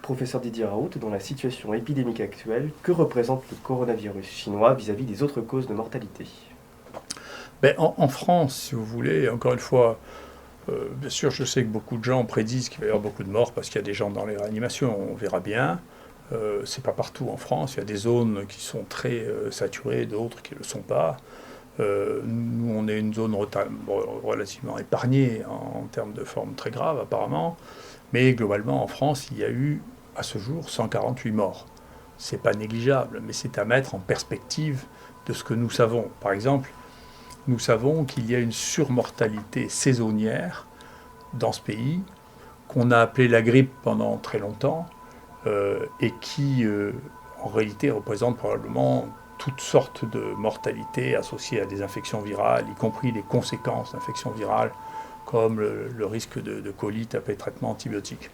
Professeur Didier Raoult, dans la situation épidémique actuelle, que représente le coronavirus chinois vis-à-vis des autres causes de mortalité? En France, si vous voulez, encore une fois, bien sûr, je sais que beaucoup de gens prédisent qu'il va y avoir beaucoup de morts parce qu'il y a des gens dans les réanimations, on verra bien. C'est pas partout en France, il y a des zones qui sont très saturées, d'autres qui ne le sont pas. Nous, on est une zone relativement épargnée en termes de formes très graves, apparemment. Mais globalement, en France, il y a eu, à ce jour, 148 morts. C'est pas négligeable, mais c'est à mettre en perspective de ce que nous savons. Par exemple, nous savons qu'il y a une surmortalité saisonnière dans ce pays, qu'on a appelée la grippe pendant très longtemps, et qui, en réalité, représente probablement toutes sortes de mortalités associées à des infections virales, y compris les conséquences d'infections virales, comme le risque de colite après traitement antibiotique.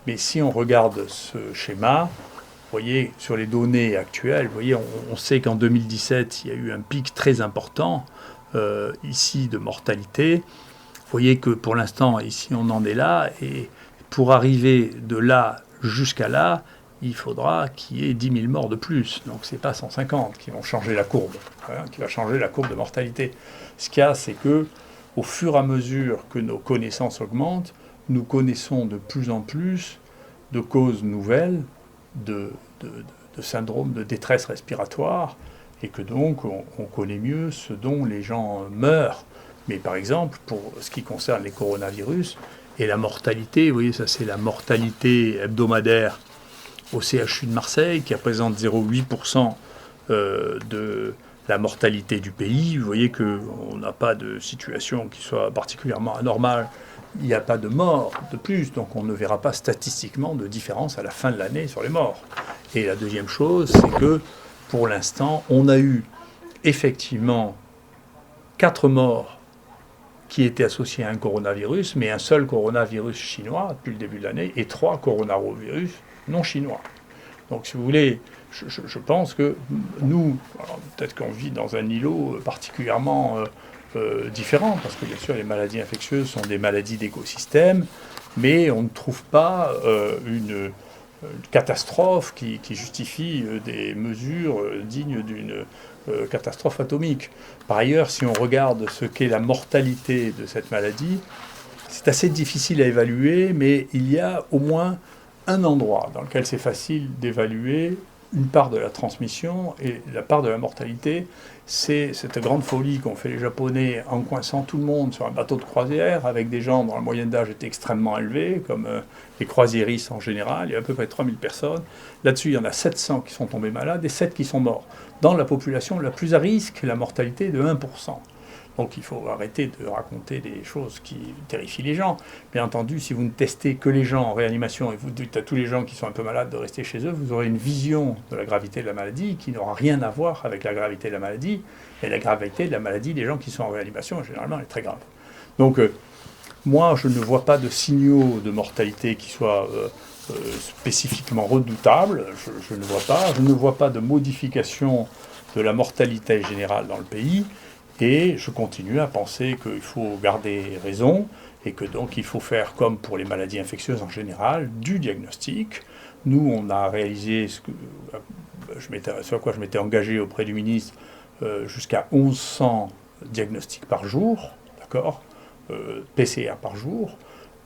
Mais si on regarde ce schéma, vous voyez, sur les données actuelles, vous voyez, on sait qu'en 2017, il y a eu un pic très important ici de mortalité. Vous voyez que pour l'instant, ici, on en est là. Et pour arriver de là jusqu'à là, il faudra qu'il y ait 10 000 morts de plus. Donc ce n'est pas 150 qui vont changer la courbe, qui va changer la courbe de mortalité. Ce qu'il y a, c'est que au fur et à mesure que nos connaissances augmentent, nous connaissons de plus en plus de causes nouvelles, de syndromes de détresse respiratoire, et que donc on connaît mieux ce dont les gens meurent. Mais par exemple, pour ce qui concerne les coronavirus et la mortalité, vous voyez, ça c'est la mortalité hebdomadaire au CHU de Marseille, qui représente 0,8% de la mortalité du pays. Vous voyez qu'on n'a pas de situation qui soit particulièrement anormale. Il n'y a pas de morts de plus, donc on ne verra pas statistiquement de différence à la fin de l'année sur les morts. Et la deuxième chose, c'est que pour l'instant, on a eu effectivement 4 morts qui étaient associés à un coronavirus, mais un seul coronavirus chinois depuis le début de l'année et 3 coronavirus non chinois. Donc si vous voulez, je pense que nous, peut-être qu'on vit dans un îlot particulièrement différent, parce que bien sûr les maladies infectieuses sont des maladies d'écosystème, mais on ne trouve pas une catastrophe qui justifie des mesures dignes d'une catastrophe atomique. Par ailleurs, si on regarde ce qu'est la mortalité de cette maladie, c'est assez difficile à évaluer, mais il y a au moins un endroit dans lequel c'est facile d'évaluer une part de la transmission et la part de la mortalité. C'est cette grande folie qu'ont fait les Japonais en coinçant tout le monde sur un bateau de croisière avec des gens dont la moyenne d'âge était extrêmement élevée, comme les croisiéristes en général. Il y a à peu près 3000 personnes. Là-dessus, il y en a 700 qui sont tombés malades et 7 qui sont morts. Dans la population la plus à risque, la mortalité est de 1%. Donc il faut arrêter de raconter des choses qui terrifient les gens. Bien entendu, si vous ne testez que les gens en réanimation et vous dites à tous les gens qui sont un peu malades de rester chez eux, vous aurez une vision de la gravité de la maladie qui n'aura rien à voir avec la gravité de la maladie. Et la gravité de la maladie des gens qui sont en réanimation, généralement, elle est très grave. Donc moi, je ne vois pas de signaux de mortalité qui soient spécifiquement redoutables. Je ne vois pas. Je ne vois pas de modification de la mortalité générale dans le pays. Et je continue à penser qu'il faut garder raison et que donc il faut faire comme pour les maladies infectieuses en général, du diagnostic. Nous, on a réalisé ce à quoi je m'étais engagé auprès du ministre, jusqu'à 1100 diagnostics par jour, d'accord, PCR par jour.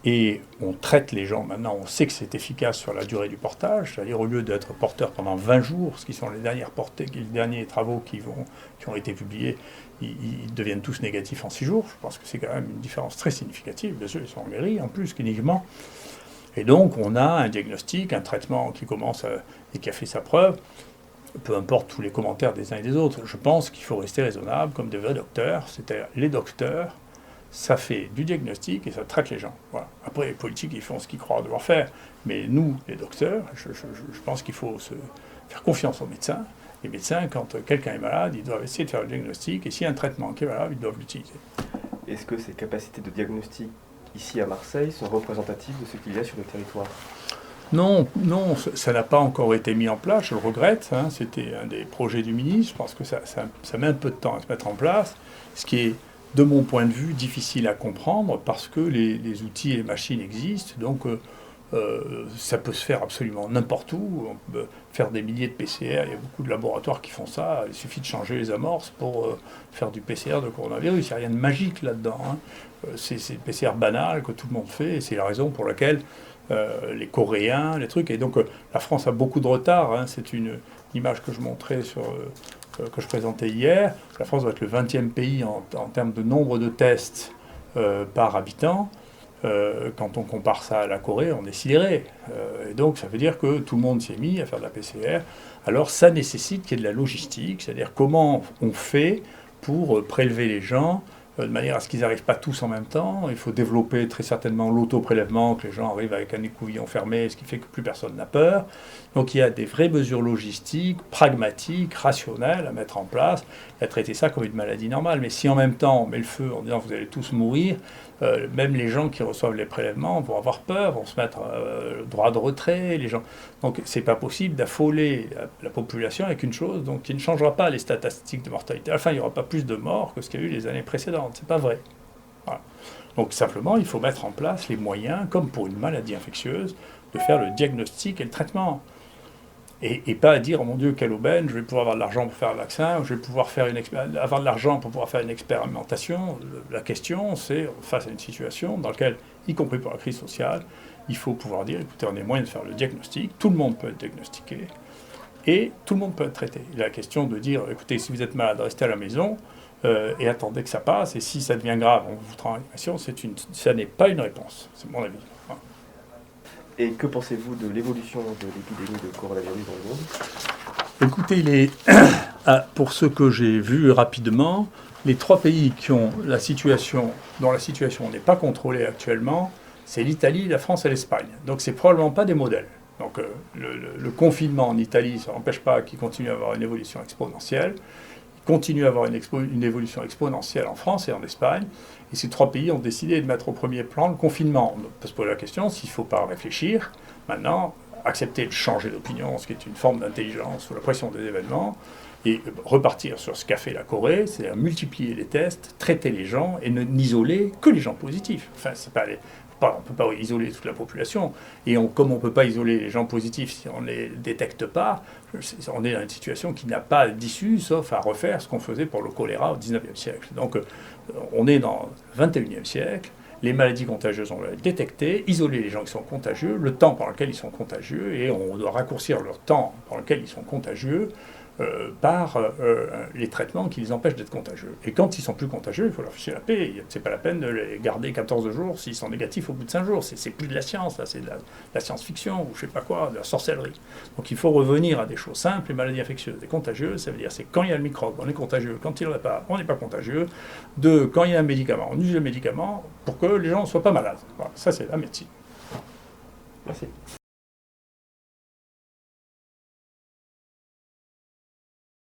Et on traite les gens maintenant, on sait que c'est efficace sur la durée du portage, c'est-à-dire au lieu d'être porteur pendant 20 jours, ce qui sont les derniers travaux qui ont été publiés, ils deviennent tous négatifs en 6 jours. Je pense que c'est quand même une différence très significative. Bien sûr, ils sont guéris en plus cliniquement. Et donc, on a un diagnostic, un traitement qui commence et qui a fait sa preuve, peu importe tous les commentaires des uns et des autres. Je pense qu'il faut rester raisonnable comme des vrais docteurs, c'est-à-dire les docteurs. Ça fait du diagnostic et ça traite les gens. Voilà. Après, les politiques, ils font ce qu'ils croient devoir faire. Mais nous, les docteurs, je pense qu'il faut se faire confiance aux médecins. Les médecins, quand quelqu'un est malade, ils doivent essayer de faire le diagnostic. Et s'il y a un traitement qui est valable, ils doivent l'utiliser. Est-ce que ces capacités de diagnostic ici à Marseille sont représentatives de ce qu'il y a sur le territoire? Non, ça n'a pas encore été mis en place, je le regrette. C'était un des projets du ministre. Je pense que ça met un peu de temps à se mettre en place. Ce qui est, de mon point de vue, difficile à comprendre parce que les outils et les machines existent. Donc, Ça peut se faire absolument n'importe où. On peut faire des milliers de PCR. Il y a beaucoup de laboratoires qui font ça. Il suffit de changer les amorces pour faire du PCR de coronavirus. Il n'y a rien de magique là-dedans, hein. C'est le PCR banal que tout le monde fait. Et c'est la raison pour laquelle les Coréens, les trucs. Et donc la France a beaucoup de retard, hein. C'est une image que je montrais que je présentais hier. La France va être le 20e pays en termes de nombre de tests par habitant. Quand on compare ça à la Corée, on est sidéré. Et donc ça veut dire que tout le monde s'est mis à faire de la PCR. Alors ça nécessite qu'il y ait de la logistique, c'est-à-dire comment on fait pour prélever les gens de manière à ce qu'ils n'arrivent pas tous en même temps. Il faut développer très certainement l'auto-prélèvement, que les gens arrivent avec un écouvillon fermé, ce qui fait que plus personne n'a peur. Donc il y a des vraies mesures logistiques, pragmatiques, rationnelles à mettre en place et à traiter ça comme une maladie normale. Mais si en même temps on met le feu en disant vous allez tous mourir, même les gens qui reçoivent les prélèvements vont avoir peur, vont se mettre droit de retrait, les gens. Donc c'est pas possible d'affoler la population avec une chose donc, qui ne changera pas les statistiques de mortalité. Enfin, il n'y aura pas plus de morts que ce qu'il y a eu les années précédentes. C'est pas vrai. Voilà. Donc simplement, il faut mettre en place les moyens, comme pour une maladie infectieuse, de faire le diagnostic et le traitement. Et pas à dire, oh mon Dieu, quelle aubaine, je vais pouvoir avoir de l'argent pour faire un vaccin, je vais pouvoir avoir de l'argent pour pouvoir faire une expérimentation. La question, c'est, face à une situation dans laquelle, y compris pour la crise sociale, il faut pouvoir dire, écoutez, on a moyen de faire le diagnostic, tout le monde peut être diagnostiqué, et tout le monde peut être traité. Il y a la question de dire, écoutez, si vous êtes malade, restez à la maison, et attendez que ça passe, et si ça devient grave, on vous prend en réanimation, ça n'est pas une réponse, c'est mon avis. Voilà. Et que pensez-vous de l'évolution de l'épidémie de coronavirus dans le monde ? Écoutez, pour ce que j'ai vu rapidement, les 3 pays dont la situation n'est pas contrôlée actuellement, c'est l'Italie, la France et l'Espagne. Donc c'est probablement pas des modèles. Donc le confinement en Italie, ça n'empêche pas qu'il continue à avoir une évolution exponentielle. Il continue à avoir une évolution exponentielle en France et en Espagne. Et ces 3 pays ont décidé de mettre au premier plan le confinement. On peut se poser la question s'il ne faut pas réfléchir maintenant, accepter de changer d'opinion, ce qui est une forme d'intelligence sous la pression des événements, et repartir sur ce qu'a fait la Corée, c'est-à-dire multiplier les tests, traiter les gens et n'isoler que les gens positifs. Enfin, c'est pas on ne peut pas isoler toute la population. Et comme on ne peut pas isoler les gens positifs si on ne les détecte pas, on est dans une situation qui n'a pas d'issue, sauf à refaire ce qu'on faisait pour le choléra au XIXe siècle. Donc on est dans le XXIe siècle, les maladies contagieuses, on va les détecter, isoler les gens qui sont contagieux, le temps pendant lequel ils sont contagieux, et on doit raccourcir leur temps pendant lequel ils sont contagieux, par les traitements qui les empêchent d'être contagieux. Et quand ils sont plus contagieux, il faut leur ficher la paix. C'est pas la peine de les garder 14 jours s'ils sont négatifs au bout de 5 jours. C'est plus de la science, là, c'est de la science-fiction ou je sais pas quoi, de la sorcellerie. Donc il faut revenir à des choses simples. Les maladies infectieuses et contagieuses, ça veut dire c'est quand il y a le microbe, on est contagieux. Quand il n'y en a pas, on n'est pas contagieux. Quand il y a un médicament, on use le médicament pour que les gens ne soient pas malades. Voilà, ça c'est la médecine. Merci.